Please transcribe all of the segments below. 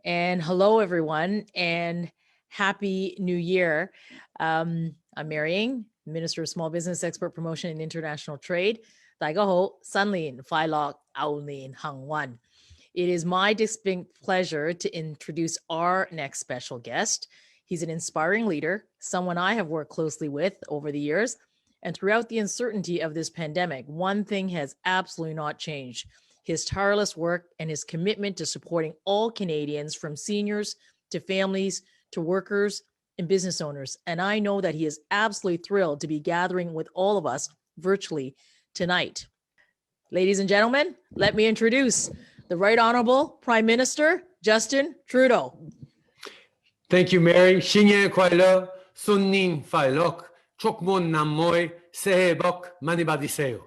And hello, everyone, and Happy New Year. I'm Mary, Minister of Small Business Export Promotion and International Trade. 大家好，新年快樂，牛年行運. It is my distinct pleasure to introduce our next special guest. He's an inspiring leader, someone I have worked closely with over the years. And throughout the uncertainty of this pandemic, one thing has absolutely not changed: his tireless work and his commitment to supporting all Canadians, from seniors to families to workers and business owners. And I know that he is absolutely thrilled to be gathering with all of us virtually tonight. Ladies and gentlemen, let me introduce the Right Honorable Prime Minister Justin Trudeau. Thank you, Mary. 新年快乐，新年快樂，祝滿南妹，새해 복 많이 받으세요.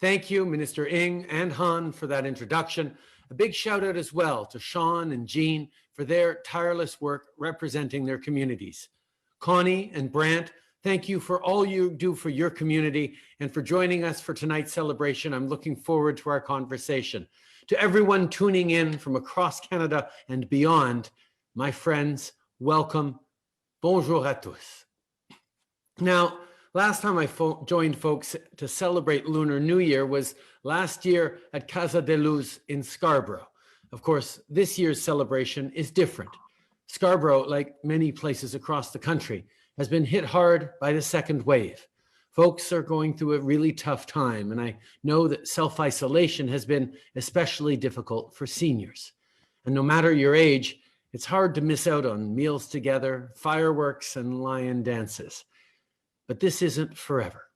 Thank you, Minister Ng and Han, for that introduction. A big shout out as well to Sean and Jean for their tireless work representing their communities. Connie and Brant, thank you for all you do for your community and for joining us for tonight's celebration. I'm looking forward to our conversation. To everyone tuning in from across Canada and beyond, my friends, welcome. Bonjour à tous. Now, last time I joined folks to celebrate Lunar New Year was last year at Casa de Luz in Scarborough. Of course, this year's celebration is different. Scarborough, like many places across the country, has been hit hard by the second wave. Folks are going through a really tough time, and I know that self-isolation has been especially difficult for seniors. And no matter your age, it's hard to miss out on meals together, fireworks, and lion dances. But this isn't forever.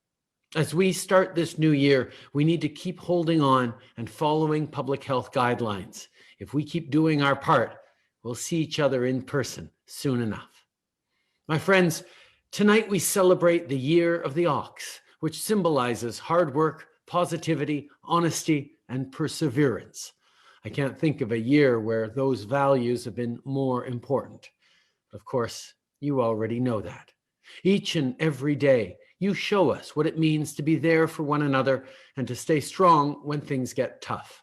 As we start this new year, we need to keep holding on and following public health guidelines. If we keep doing our part, we'll see each other in person soon enough. My friends, tonight we celebrate the Year of the Ox, which symbolizes hard work, positivity, honesty, and perseverance. I can't think of a year where those values have been more important. Of course, you already know that. Each and every day, you show us what it means to be there for one another and to stay strong when things get tough.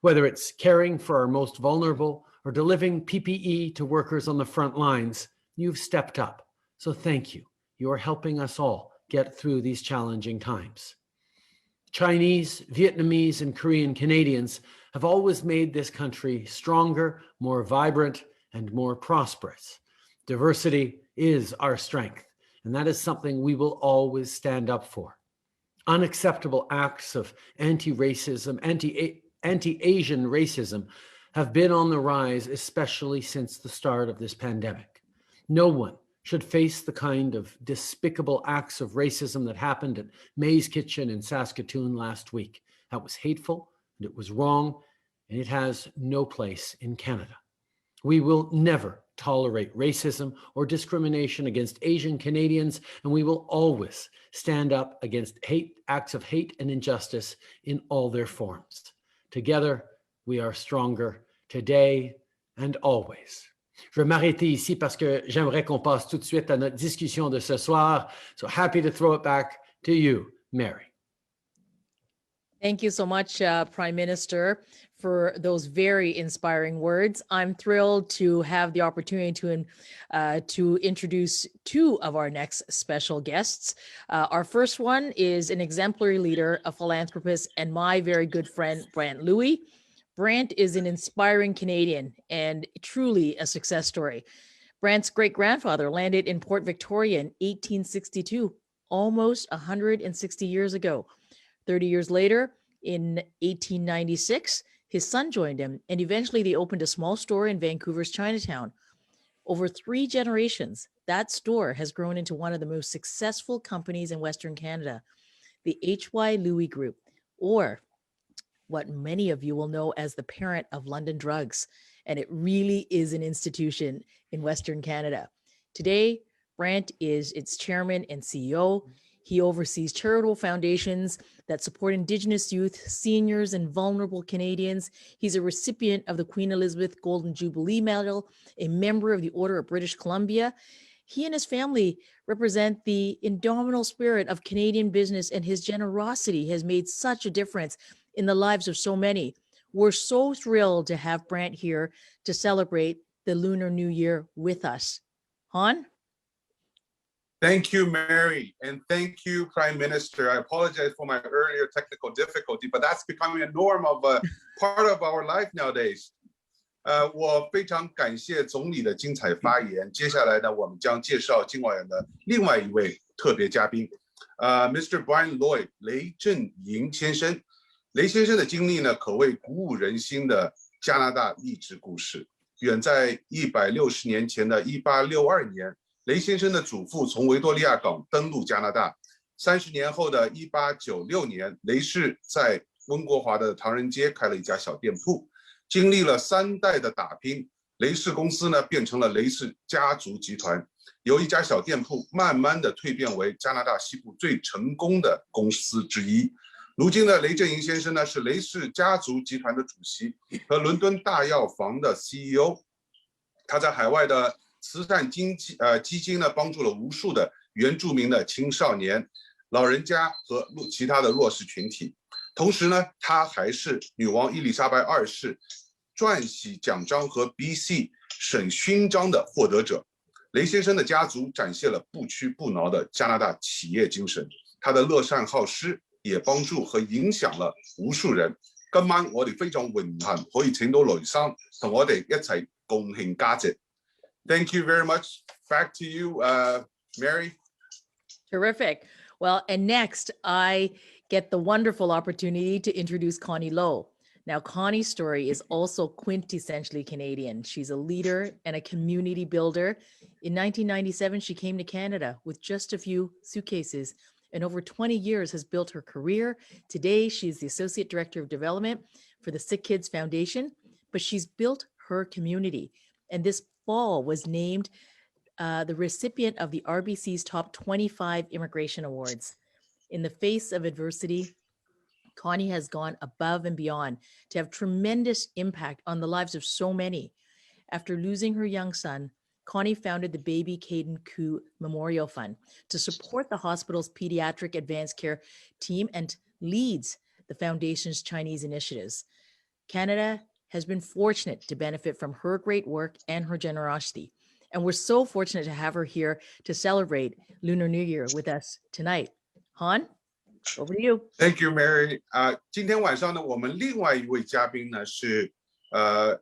Whether it's caring for our most vulnerable or delivering PPE to workers on the front lines, you've stepped up. So thank you. You are helping us all get through these challenging times. Chinese, Vietnamese, and Korean Canadians have always made this country stronger, more vibrant, and more prosperous. Diversity is our strength, and that is something we will always stand up for. Unacceptable acts of anti-racism, anti-Asian racism have been on the rise, especially since the start of this pandemic. No one should face the kind of despicable acts of racism that happened at May's Kitchen in Saskatoon last week. That was hateful, and it was wrong, and it has no place in Canada. We will never tolerate racism or discrimination against Asian Canadians, and we will always stand up against acts of hate and injustice in all their forms. Together, we are stronger today and always. Je vais m'arrêter ici parce que j'aimerais qu'on passe tout de suite à notre discussion de ce soir. So happy to throw it back to you, Mary. Thank you so much, Prime Minister, for those very inspiring words. I'm thrilled to have the opportunity to introduce two of our next special guests. Our first one is an exemplary leader, a philanthropist, and my very good friend, Brant Louie. Brant is an inspiring Canadian and truly a success story. Brant's great-grandfather landed in Port Victoria in 1862, almost 160 years ago. 30 years later, in 1896, his son joined him, and eventually they opened a small store in Vancouver's Chinatown. Over 3 generations, that store has grown into one of the most successful companies in Western Canada, the H.Y. Louie Group, or what many of you will know as the parent of London Drugs. And it really is an institution in Western Canada. Today, Brant is its chairman and CEO. He oversees charitable foundations that support Indigenous youth, seniors, and vulnerable Canadians. He's a recipient of the Queen Elizabeth Golden Jubilee Medal, a member of the Order of British Columbia. He and his family represent the indomitable spirit of Canadian business, and his generosity has made such a difference in the lives of so many. We're so thrilled to have Brant here to celebrate the Lunar New Year with us. Han? Thank you, Mary, and thank you, Prime Minister. I apologize for my earlier technical difficulty, but that's becoming a norm of a part of our life nowadays. 我非常感谢总理的精彩发言。接下来呢，我们将介绍今晚的另外一位特别嘉宾，Mr. Brian Lloyd 雷振营先生。雷先生的经历呢，可谓鼓舞人心的加拿大励志故事。远在160年前的1862年。雷先生的祖父从维多利亚港登陆加拿大，30年后的1896年，雷氏在温哥华的唐人街开了一家小店铺。经历了3代的打拼，雷氏公司呢变成了雷氏家族集团，由一家小店铺慢慢的蜕变为加拿大西部最成功的公司之一。如今的雷振营先生呢是雷氏家族集团的主席和伦敦大药房的 CEO， 他在海外的慈善基金呢，帮助了无数的原住民的青少年、老人家和其他的弱势群体。同时呢，他还是女王伊丽莎白2世撰写奖章和 BC 省勋章的获得者。雷先生的家族展现了不屈不挠的加拿大企业精神，他的乐善好施也幫助和影響了無數人。今晚我哋非常榮幸可以請到雷生同我哋一齊共慶佳節。Thank you very much. Back to you, Mary. Terrific. Well, and next I get the wonderful opportunity to introduce Connie Lowe. Now, Connie's story is also quintessentially Canadian. She's a leader and a community builder. In 1997, she came to Canada with just a few suitcases and over 20 years has built her career. Today, she's the Associate Director of Development for the Sick Kids Foundation, but she's built her community. And this fall was named the recipient of the RBC's Top 25 Immigration Awards. In the face of adversity, Connie has gone above and beyond to have tremendous impact on the lives of so many. After losing her young son, Connie founded the Baby Caden Koo Memorial Fund to support the hospital's pediatric advanced care team and leads the foundation's Chinese initiatives. Canada has been fortunate to benefit from her great work and her generosity. And we're so fortunate to have her here to celebrate Lunar New Year with us tonight. Han, over to you. Thank you, Mary. 今天晚上呢，我们另外一位嘉宾呢是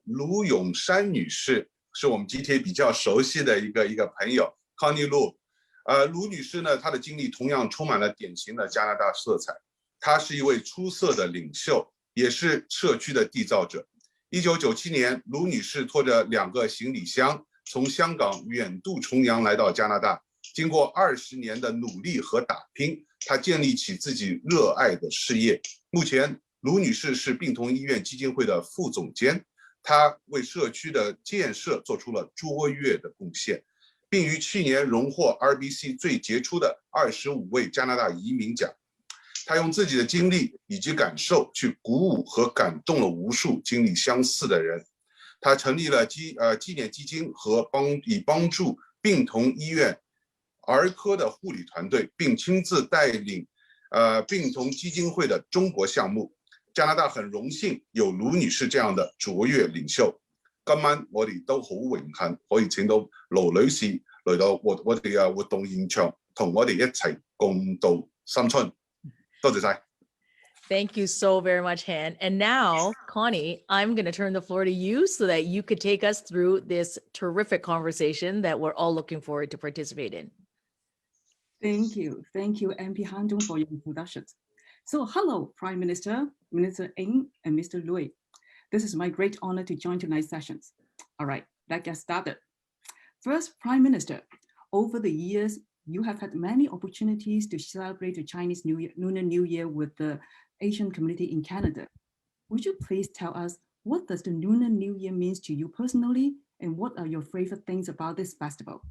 卢永山女士，是我们今天比较熟悉的一个朋友 Connie Lowe。卢女士呢，她的经历同样充满了典型的加拿大色彩。她是一位出色的领袖，也是社区的缔造者。1997年，卢女士拖着2个行李箱从香港远渡重洋来到加拿大，经过20年的努力和打拼，她建立起自己热爱的事业。目前，卢女士是病童医院基金会的副总监，她为社区的建设做出了卓越的贡献，并于去年荣获 RBC 最杰出的25位加拿大移民奖。他用自己的经历以及感受去鼓舞和感动了无数经历相似的人。他成立了纪念基金和帮助病童医院儿科的护理团队，并亲自带领病童基金会的中国项目。加拿大很荣幸有卢女士这样的卓越領袖。今晚我哋都好榮幸可以請到盧女士嚟到我哋嘅活動現場，同我哋一齊共度新春。多謝晒。Thank you so very much, Han. And now, Connie, I'm going to turn the floor to you so that you could take us through this terrific conversation that we're all looking forward to participate in. Thank you, MP Handong, for your introductions. So, hello, Prime Minister, Minister Ng, and Mr. Lui. This is my great honor to join tonight's sessions. All right, let's get started. First, Prime Minister, over the years, you have had many opportunities to celebrate the Chinese New Year, Lunar New Year with the Asian community in Canada. Would you please tell us what does the Lunar New Year means to you personally, and what are your favorite things about this festival?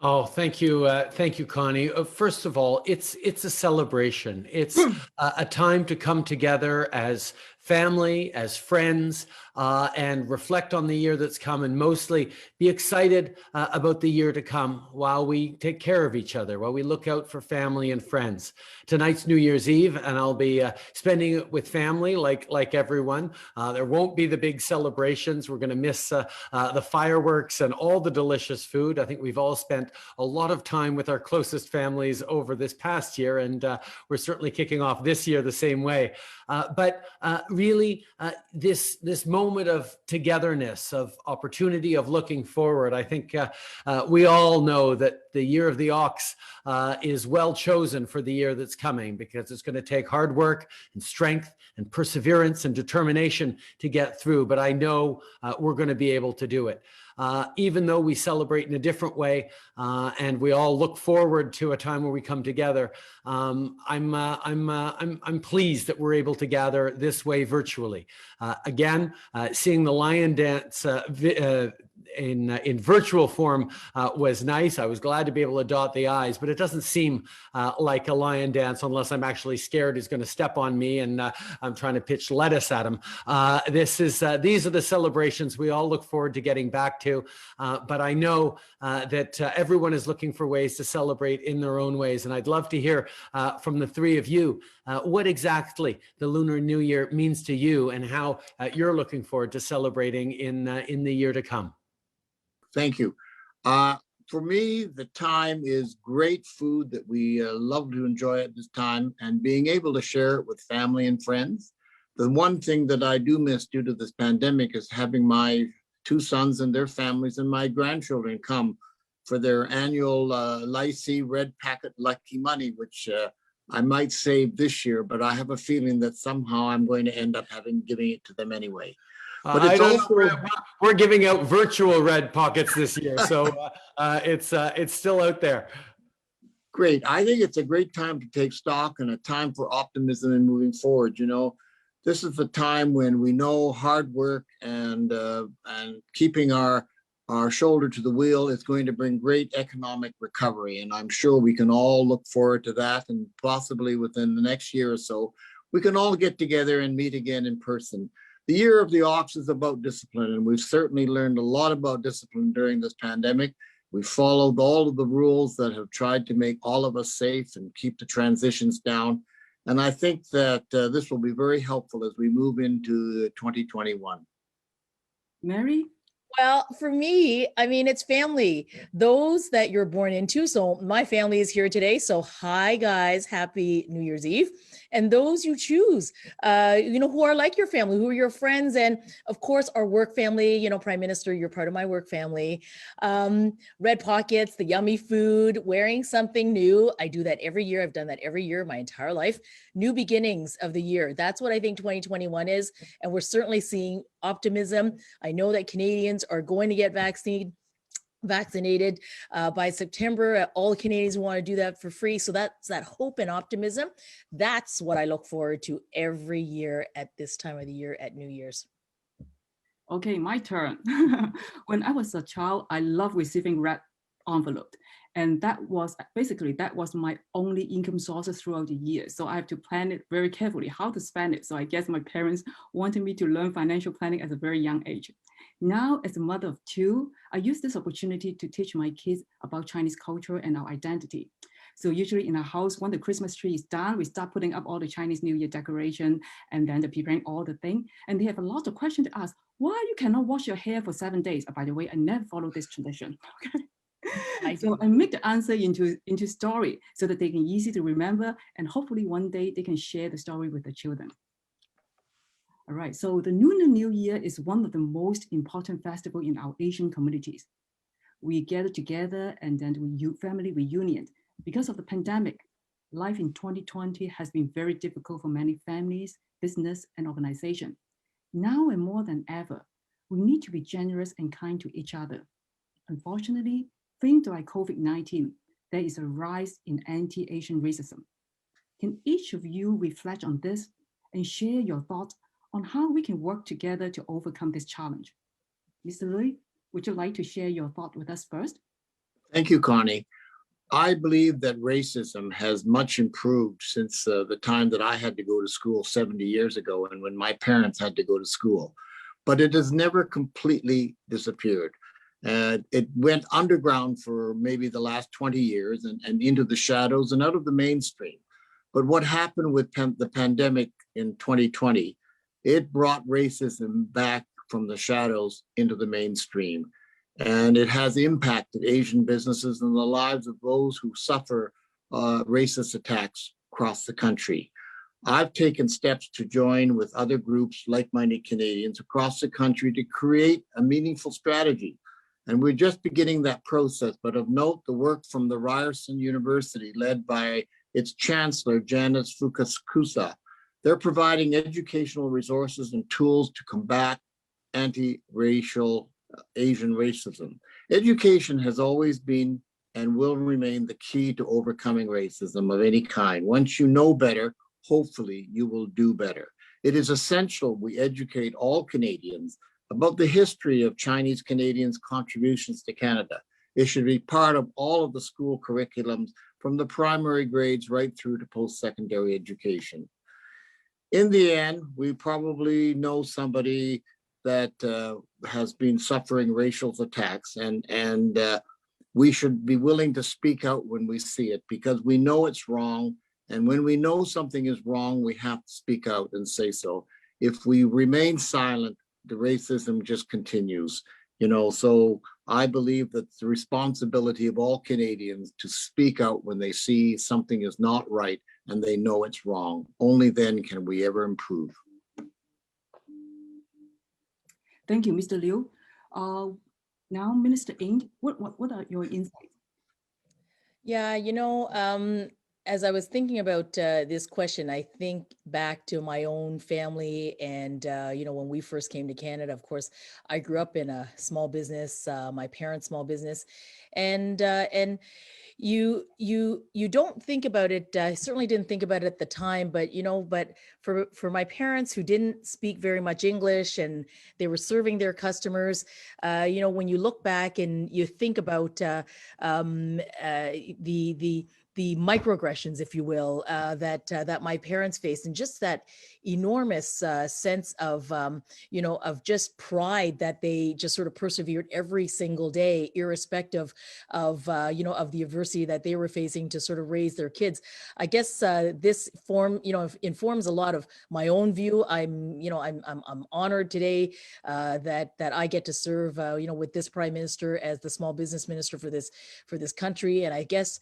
Oh, thank you, Connie. First of all, it's a celebration. It's a time to come together as family, as friends, and reflect on the year that's come, and mostly be excited about the year to come while we take care of each other, while we look out for family and friends. Tonight's New Year's Eve, and I'll be spending it with family like everyone. There won't be the big celebrations. We're going to miss the fireworks and all the delicious food. I think we've all spent a lot of time with our closest families over this past year, and we're certainly kicking off this year the same way. But really, this moment of togetherness, of opportunity, of looking forward, I think we all know that the year of the ox is well chosen for the year that's coming, because it's going to take hard work and strength and perseverance and determination to get through. But I know we're going to be able to do it. Even though we celebrate in a different way, and we all look forward to a time where we come together, I'm pleased that we're able to gather this way virtually. Again, seeing the lion dance in virtual form was nice. I was glad to be able to dot the I's, but it doesn't seem like a lion dance unless I'm actually scared he's going to step on me and I'm trying to pitch lettuce at him. These are the celebrations we all look forward to getting back to, but I know that everyone is looking for ways to celebrate in their own ways, and I'd love to hear from the three of you what exactly the Lunar New Year means to you and how you're looking forward to celebrating in the year to come. Thank you. For me, the time is great food that we love to enjoy at this time, and being able to share it with family and friends. The one thing that I do miss due to this pandemic is having my two sons and their families and my grandchildren come for their annual Lycée Red Packet Lucky Money, which I might save this year, but I have a feeling that somehow I'm going to end up giving it to them anyway. But it's also, we're giving out virtual red pockets this year, so it's still out there. Great. I think it's a great time to take stock and a time for optimism and moving forward. You know, this is the time when we know hard work and keeping our shoulder to the wheel is going to bring great economic recovery. And I'm sure we can all look forward to that, and possibly within the next year or so, we can all get together and meet again in person. The year of the ox is about discipline, and we've certainly learned a lot about discipline during this pandemic. We followed all of the rules that have tried to make all of us safe and keep the transitions down. And I think that this will be very helpful as we move into 2021. Mary? Well, for me, I mean, it's family, those that you're born into. So my family is here today. So hi, guys, happy New Year's Eve. And those you choose, who are like your family, who are your friends. And of course, our work family, Prime Minister, you're part of my work family. Red pockets, the yummy food, wearing something new. I do that every year. I've done that every year my entire life. New beginnings of the year. That's what I think 2021 is. And we're certainly seeing optimism. I know that Canadians are going to get vaccinated by September. All Canadians want to do that for free. So that's that hope and optimism. That's what I look forward to every year at this time of the year at New Year's. Okay, my turn. When I was a child, I loved receiving red envelope. And that was my only income source throughout the year. So I have to plan it very carefully, how to spend it. So I guess my parents wanted me to learn financial planning at a very young age. Now, as a mother of two, I use this opportunity to teach my kids about Chinese culture and our identity. So usually in our house, when the Christmas tree is done, we start putting up all the Chinese New Year decoration and then preparing all the thing. And they have a lot of questions to ask. Why you cannot wash your hair for 7 days? By the way, I never follow this tradition. Okay. So I make the answer into story so that they can easy to remember, and hopefully one day they can share the story with the children. All right, so the Lunar New Year is one of the most important festivals in our Asian communities. We gather together and then we do family reunion. Because of the pandemic, life in 2020 has been very difficult for many families, business, and organizations. Now and more than ever, we need to be generous and kind to each other. Unfortunately, things like COVID-19, there is a rise in anti-Asian racism. Can each of you reflect on this and share your thoughts on how we can work together to overcome this challenge? Mr. Lui, would you like to share your thought with us first? Thank you, Connie. I believe that racism has much improved since the time that I had to go to school 70 years ago and when my parents had to go to school. But it has never completely disappeared. It went underground for maybe the last 20 years and into the shadows and out of the mainstream. But what happened with the pandemic in 2020, it brought racism back from the shadows into the mainstream. And it has impacted Asian businesses and the lives of those who suffer racist attacks across the country. I've taken steps to join with other groups, like-minded Canadians across the country to create a meaningful strategy. And we're just beginning that process, but of note, the work from the Ryerson University, led by its chancellor, Janice Fukakusa. They're providing educational resources and tools to combat anti-racial Asian racism. Education has always been and will remain the key to overcoming racism of any kind. Once you know better, hopefully you will do better. It is essential we educate all Canadians about the history of Chinese Canadians' contributions to Canada. It should be part of all of the school curriculums from the primary grades right through to post-secondary education. In the end, we probably know somebody that has been suffering racial attacks, and we should be willing to speak out when we see it because we know it's wrong. And when we know something is wrong, we have to speak out and say so. If we remain silent, the racism just continues, so I believe that the responsibility of all Canadians to speak out when they see something is not right and they know it's wrong. Only then can we ever improve. Thank you, Mr. Liu. Now, Minister Ng, what are your insights? Yeah, as I was thinking about this question, I think back to my own family and, when we first came to Canada, of course, I grew up in a small business, my parents' small business, and you don't think about it. I certainly didn't think about it at the time, but for my parents who didn't speak very much English and they were serving their customers, when you look back and you think about the microaggressions, if you will, that my parents faced, and just that enormous sense of just pride that they just sort of persevered every single day, irrespective of the adversity that they were facing to sort of raise their kids. I guess this informs a lot of my own view. I'm honored today that I get to serve with this Prime Minister as the Small Business Minister for this country, and I guess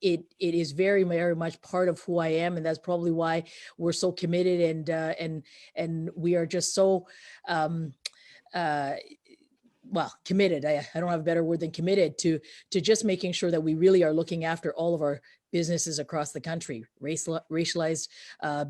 it is very, very much part of who I am, and that's probably why we're so committed and we are just so committed. I don't have a better word than committed to just making sure that we really are looking after all of our businesses across the country, racialized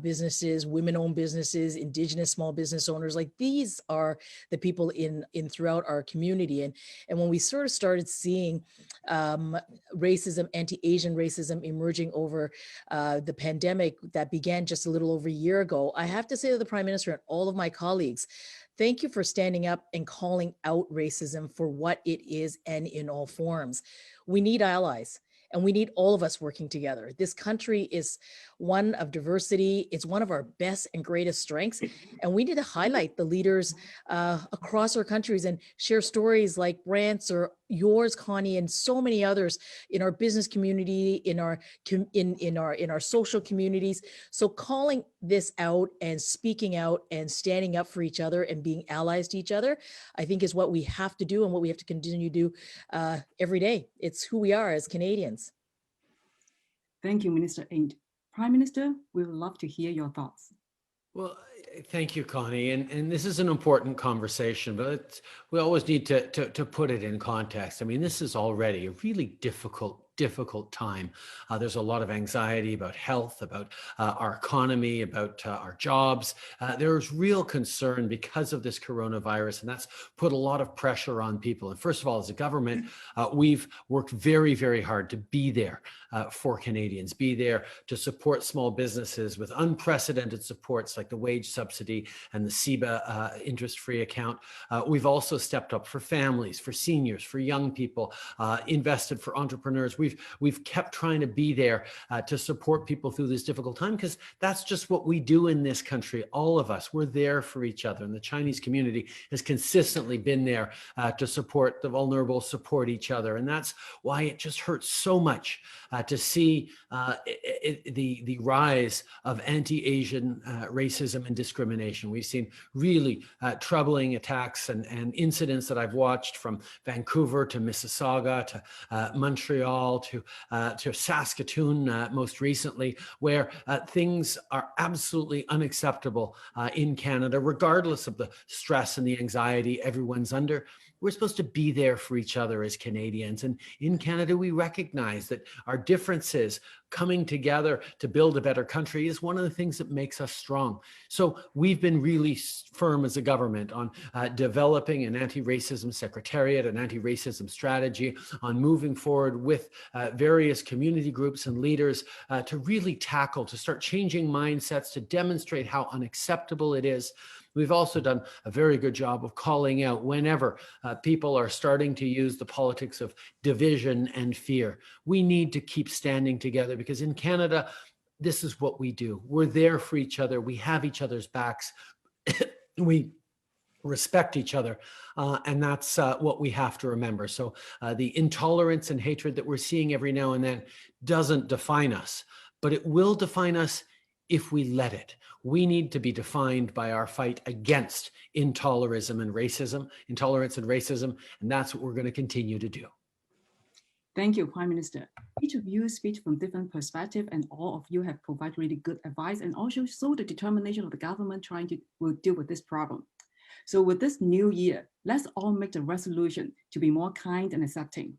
businesses, women-owned businesses, Indigenous small business owners. Like, these are the people in throughout our community. And when we sort of started seeing racism, anti-Asian racism emerging over the pandemic that began just a little over a year ago, I have to say to the Prime Minister and all of my colleagues, thank you for standing up and calling out racism for what it is and in all forms. We need allies. And we need all of us working together. This country is one of diversity. It's one of our best and greatest strengths. And we need to highlight the leaders across our countries and share stories like Brant's or yours, Connie, and so many others in our business community, in our social communities. So calling this out and speaking out and standing up for each other and being allies to each other, I think is what we have to do and what we have to continue to do every day. It's who we are as Canadians. Thank you, Minister Ng. Prime Minister, we would love to hear your thoughts. Well, thank you, Connie. And this is an important conversation, but we always need to put it in context. I mean, this is already a really difficult time. There's a lot of anxiety about health, about our economy, about our jobs. There's real concern because of this coronavirus, and that's put a lot of pressure on people. And first of all, as a government, we've worked very, very hard to be there for Canadians, be there to support small businesses with unprecedented supports like the wage subsidy and the CEBA interest-free account. We've also stepped up for families, for seniors, for young people, invested for entrepreneurs. We've we've kept trying to be there to support people through this difficult time, because that's just what we do in this country. All of us, we're there for each other, and the Chinese community has consistently been there to support the vulnerable, support each other, and that's why it just hurts so much to see the rise of anti-Asian racism and discrimination. We've seen really troubling attacks and incidents that I've watched from Vancouver to Mississauga to Montreal to Saskatoon most recently, where things are absolutely unacceptable in Canada, regardless of the stress and the anxiety everyone's under. We're supposed to be there for each other as Canadians. And in Canada, we recognize that our differences coming together to build a better country is one of the things that makes us strong. So we've been really firm as a government on developing an anti-racism secretariat, an anti-racism strategy, on moving forward with various community groups and leaders to really tackle, to start changing mindsets, to demonstrate how unacceptable it is. We've also done a very good job of calling out whenever people are starting to use the politics of division and fear. We need to keep standing together, because in Canada, this is what we do. We're there for each other. We have each other's backs. We respect each other. And that's what we have to remember. So the intolerance and hatred that we're seeing every now and then doesn't define us, but it will define us if we let it. We need to be defined by our fight against intolerance and racism, and that's what we're going to continue to do. Thank you, Prime Minister. Each of you speak from different perspectives, and all of you have provided really good advice and also show the determination of the government trying to deal with this problem. So with this new year, let's all make the resolution to be more kind and accepting.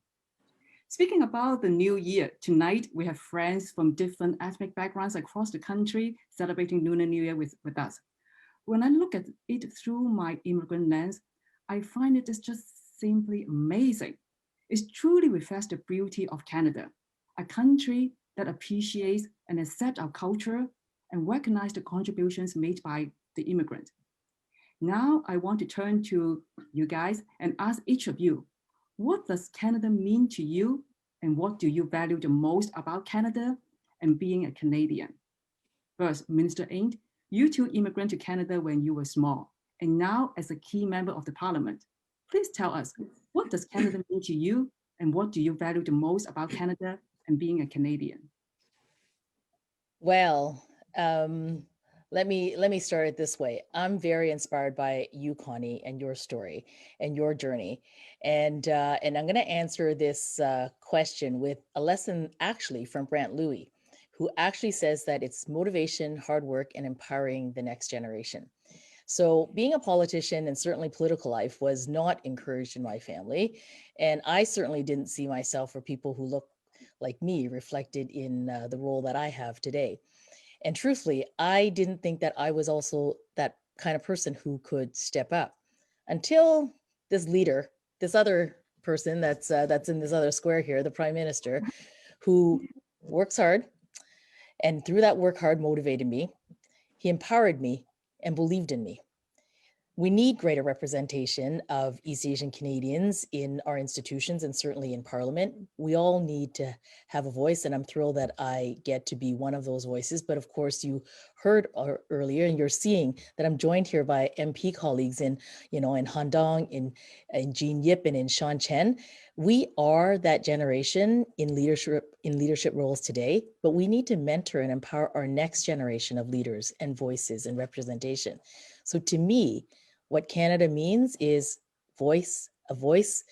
Speaking about the new year, tonight we have friends from different ethnic backgrounds across the country celebrating Lunar New Year with us. When I look at it through my immigrant lens, I find it is just simply amazing. It truly reflects the beauty of Canada, a country that appreciates and accepts our culture and recognizes the contributions made by the immigrant. Now I want to turn to you guys and ask each of you, what does Canada mean to you, and what do you value the most about Canada and being a Canadian? First, Minister Ng, you too immigrated to Canada when you were small, and now as a key member of the Parliament. Please tell us, what does Canada mean to you, and what do you value the most about Canada and being a Canadian? Well, let me start it this way. I'm very inspired by you, Connie, and your story and your journey. And I'm going to answer this question with a lesson actually from Brant Louis, who actually says that it's motivation, hard work, and empowering the next generation. So being a politician and certainly political life was not encouraged in my family. And I certainly didn't see myself or people who look like me reflected in the role that I have today. And truthfully, I didn't think that I was also that kind of person who could step up until this leader, this other person that's in this other square here, the Prime Minister, who works hard, and through that work hard motivated me. He empowered me and believed in me. We need greater representation of East Asian Canadians in our institutions and certainly in Parliament. We all need to have a voice, and I'm thrilled that I get to be one of those voices. But of course, you heard earlier, and you're seeing that I'm joined here by MP colleagues in Han Dong, in Jean Yip, and in Sean Chen. We are that generation in leadership roles today, but we need to mentor and empower our next generation of leaders and voices and representation. So to me, what Canada means is a voice,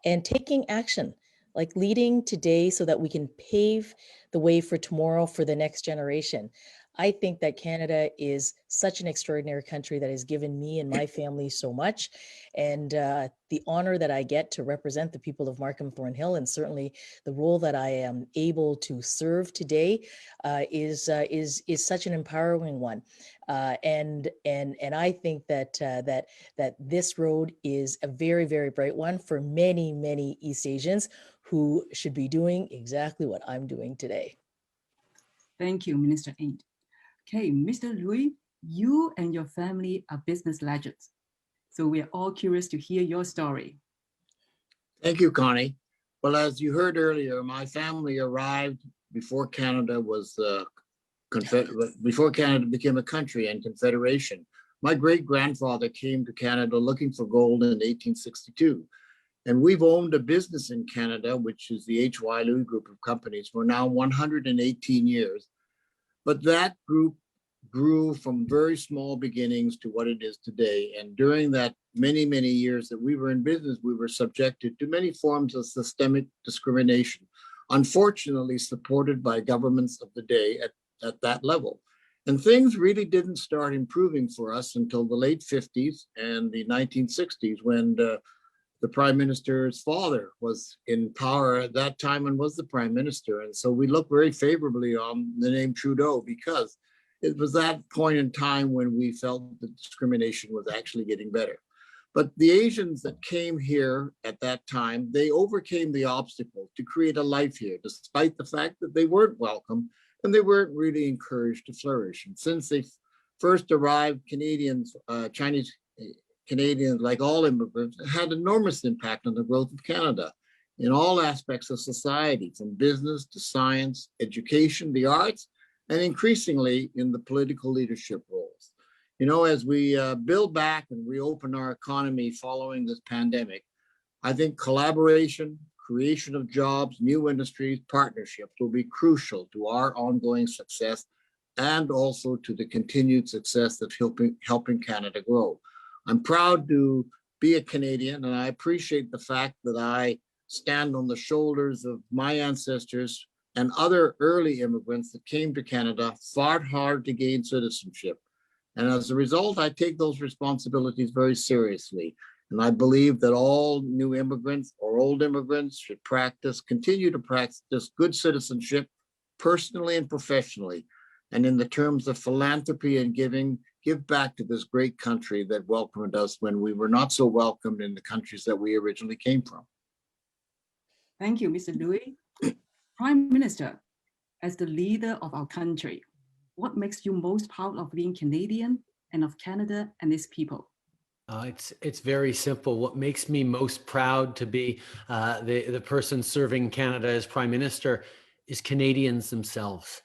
and taking action, like leading today so that we can pave the way for tomorrow for the next generation. I think that Canada is such an extraordinary country that has given me and my family so much. And the honor that I get to represent the people of Markham Thornhill, and certainly the role that I am able to serve today is such an empowering one. And I think that this road is a very, very bright one for many, many East Asians who should be doing exactly what I'm doing today. Thank you, Minister Ng. Okay, Mr. Louis, you and your family are business legends. So we are all curious to hear your story. Thank you, Connie. Well, as you heard earlier, my family arrived before Canada was before Canada became a country and confederation. My great-grandfather came to Canada looking for gold in 1862. And we've owned a business in Canada, which is the H.Y. Louis Group of companies, for now 118 years. But that group grew from very small beginnings to what it is today. And during that many, many years that we were in business, we were subjected to many forms of systemic discrimination, unfortunately supported by governments of the day at that level. And things really didn't start improving for us until the late 50s and the 1960s, when the Prime Minister's father was in power at that time and was the Prime Minister. And so we look very favorably on the name Trudeau, because it was that point in time when we felt that discrimination was actually getting better. But the Asians that came here at that time, they overcame the obstacles to create a life here, despite the fact that they weren't welcome and they weren't really encouraged to flourish. And since they first arrived, Chinese Canadians, like all immigrants, had enormous impact on the growth of Canada in all aspects of society, from business to science, education, the arts, and increasingly in the political leadership roles. You know, as we build back and reopen our economy following this pandemic, I think collaboration, creation of jobs, new industries, partnerships will be crucial to our ongoing success and also to the continued success of helping Canada grow. I'm proud to be a Canadian, and I appreciate the fact that I stand on the shoulders of my ancestors and other early immigrants that came to Canada, fought hard to gain citizenship. And as a result, I take those responsibilities very seriously. And I believe that all new immigrants or old immigrants should continue to practice good citizenship, personally and professionally. And in the terms of philanthropy and giving, give back to this great country that welcomed us when we were not so welcomed in the countries that we originally came from. Thank you, Mr. Louis. Prime Minister, as the leader of our country, what makes you most proud of being Canadian and of Canada and its people? It's very simple. What makes me most proud to be the person serving Canada as Prime Minister is Canadians themselves.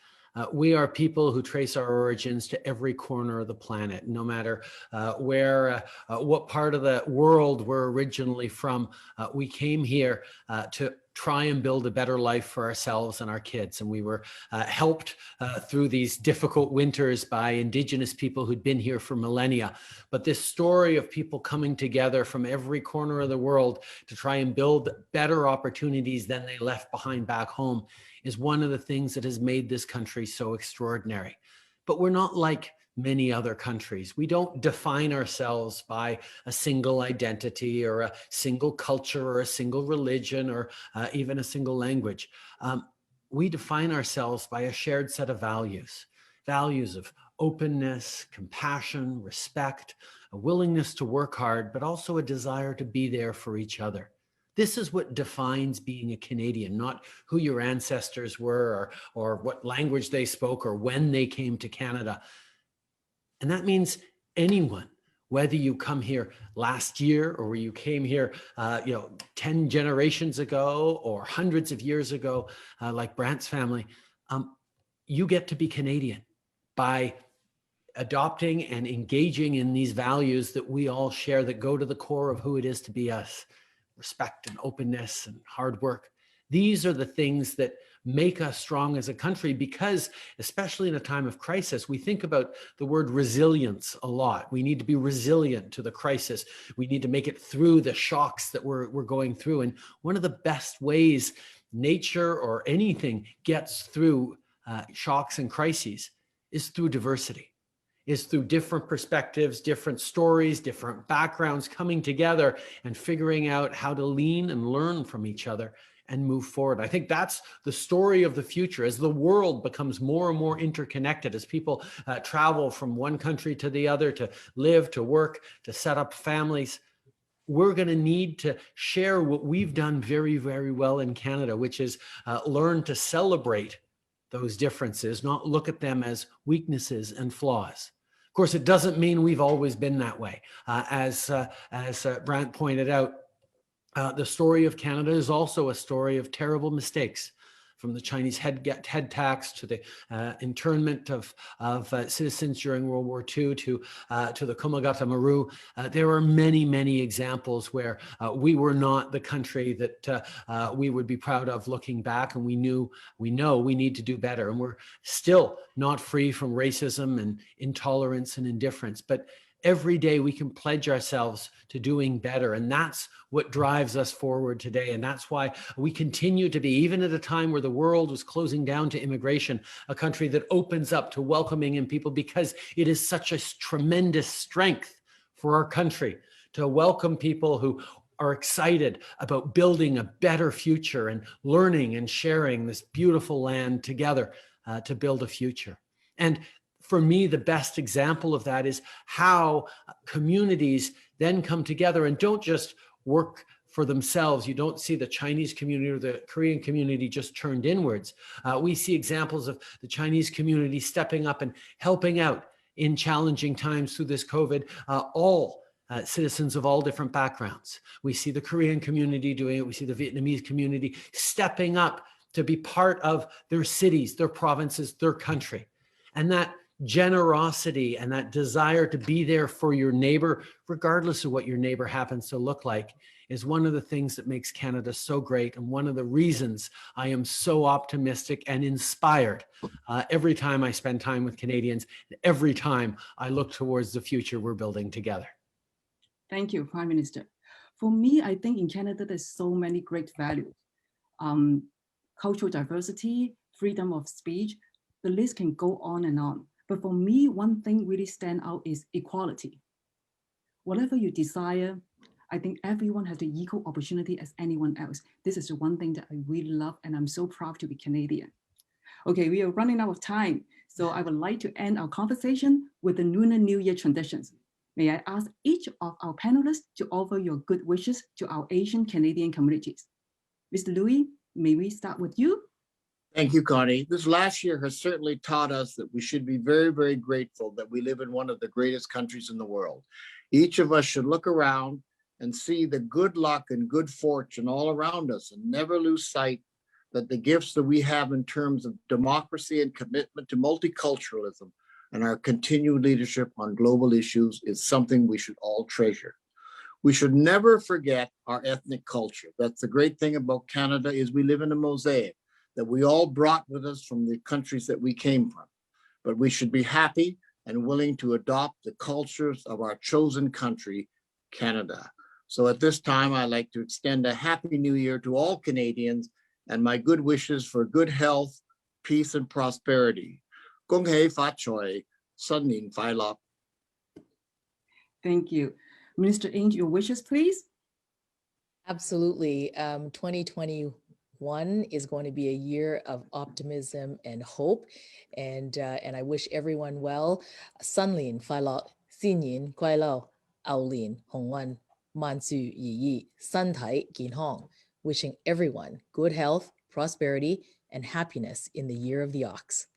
We are people who trace our origins to every corner of the planet, no matter what part of the world we're originally from. We came here to try and build a better life for ourselves and our kids. And we were helped through these difficult winters by Indigenous people who'd been here for millennia. But this story of people coming together from every corner of the world to try and build better opportunities than they left behind back home is one of the things that has made this country so extraordinary. But we're not like many other countries. We don't define ourselves by a single identity or a single culture or a single religion or even a single language. We define ourselves by a shared set of values of openness, compassion, respect, a willingness to work hard, but also a desire to be there for each other. This is what defines being a Canadian, not who your ancestors were or what language they spoke or when they came to Canada. And that means anyone, whether you come here last year or you came here 10 generations ago or hundreds of years ago, like Brant's family, you get to be Canadian by adopting and engaging in these values that we all share that go to the core of who it is to be us. Respect and openness and hard work. These are the things that make us strong as a country, because especially in a time of crisis, we think about the word resilience a lot. We need to be resilient to the crisis. We need to make it through the shocks that we're going through. And one of the best ways nature or anything gets through shocks and crises is through diversity. Is through different perspectives, different stories, different backgrounds coming together and figuring out how to lean and learn from each other and move forward. I think that's the story of the future as the world becomes more and more interconnected, as people travel from one country to the other to live, to work, to set up families. We're going to need to share what we've done very, very well in Canada, which is learn to celebrate those differences, not look at them as weaknesses and flaws. Of course, it doesn't mean we've always been that way. As Brant pointed out, The story of Canada is also a story of terrible mistakes, from the Chinese head tax to the internment of citizens during World War II to the Komagata Maru. There are many, many examples where we were not the country that we would be proud of looking back, and we know we need to do better. And we're still not free from racism and intolerance and indifference, but every day we can pledge ourselves to doing better. And that's what drives us forward today. And that's why we continue to be, even at a time where the world was closing down to immigration, a country that opens up to welcoming in people, because it is such a tremendous strength for our country to welcome people who are excited about building a better future and learning and sharing this beautiful land together to build a future. And for me, the best example of that is how communities then come together and don't just work for themselves. You don't see the Chinese community or the Korean community just turned inwards. We see examples of the Chinese community stepping up and helping out in challenging times through this COVID, all citizens of all different backgrounds. We see the Korean community doing it. We see the Vietnamese community stepping up to be part of their cities, their provinces, their country. And that generosity and that desire to be there for your neighbor, regardless of what your neighbor happens to look like, is one of the things that makes Canada so great, and one of the reasons I am so optimistic and inspired every time I spend time with Canadians, every time I look towards the future we're building together. Thank you, Prime Minister. For me, I think in Canada, there's so many great values. Cultural diversity, freedom of speech, the list can go on and on. But for me, one thing really stand out is equality. Whatever you desire, I think everyone has the equal opportunity as anyone else. This is the one thing that I really love, and I'm so proud to be Canadian. Okay, we are running out of time, so I would like to end our conversation with the Lunar New Year traditions. May I ask each of our panelists to offer your good wishes to our Asian Canadian communities. Mr. Louis, may we start with you? Thank you, Connie. This last year has certainly taught us that we should be very, very grateful that we live in one of the greatest countries in the world. Each of us should look around and see the good luck and good fortune all around us, and never lose sight that the gifts that we have in terms of democracy and commitment to multiculturalism and our continued leadership on global issues is something we should all treasure. We should never forget our ethnic culture. That's the great thing about Canada, is we live in a mosaic that we all brought with us from the countries that we came from. But we should be happy and willing to adopt the cultures of our chosen country, Canada. So at this time, I'd like to extend a Happy New Year to all Canadians and my good wishes for good health, peace, and prosperity. Gong hei fa choi, Sun Nin Fai Lok. Thank you. Minister Ng, your wishes, please. Absolutely. 2021 is going to be a year of optimism and hope. And I wish everyone well. Sun Lin Fai Lok, Xin Yin Kuai Lao, Ao Lin Hong Wan, Man Su Yi Yi, San Tai Kin Hong. Wishing everyone good health, prosperity, and happiness in the year of the ox.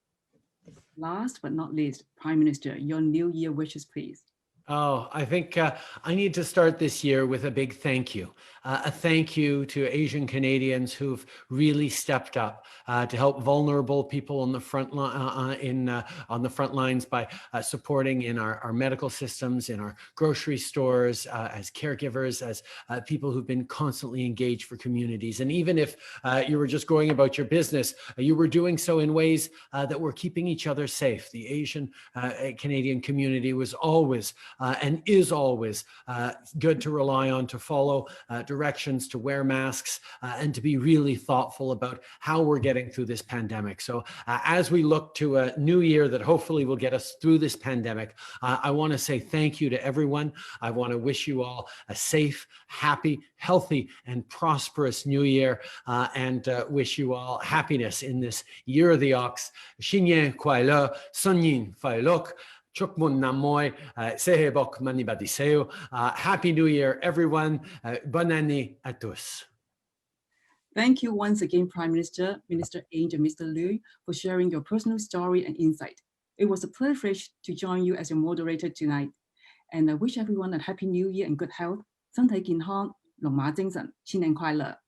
Last but not least, Prime Minister, your New Year wishes, please. Oh, I think I need to start this year with a big thank you. A thank you to Asian Canadians who've really stepped up to help vulnerable people on the front on the front lines by supporting in our medical systems, in our grocery stores, as caregivers, as people who've been constantly engaged for communities. And even if you were just going about your business, you were doing so in ways that were keeping each other safe. The Asian Canadian community was always and is always good to rely on, to follow directions, to wear masks, and to be really thoughtful about how we're getting through this pandemic. So as we look to a new year that hopefully will get us through this pandemic, I want to say thank you to everyone. I want to wish you all a safe, happy, healthy, and prosperous new year, and wish you all happiness in this year of the ox. Xin Ye Kuai Le, Sun Yin Fai Lok. Chukmun Namoy, Sehebok Manibadiseo. Happy New Year, everyone. Bonne année à tous. Thank you once again, Prime Minister, Minister Ng, and Mr. Liu, for sharing your personal story and insight. It was a privilege to join you as your moderator tonight. And I wish everyone a Happy New Year and good health. San Tai Kin Hong, 龙马精神，新年快乐。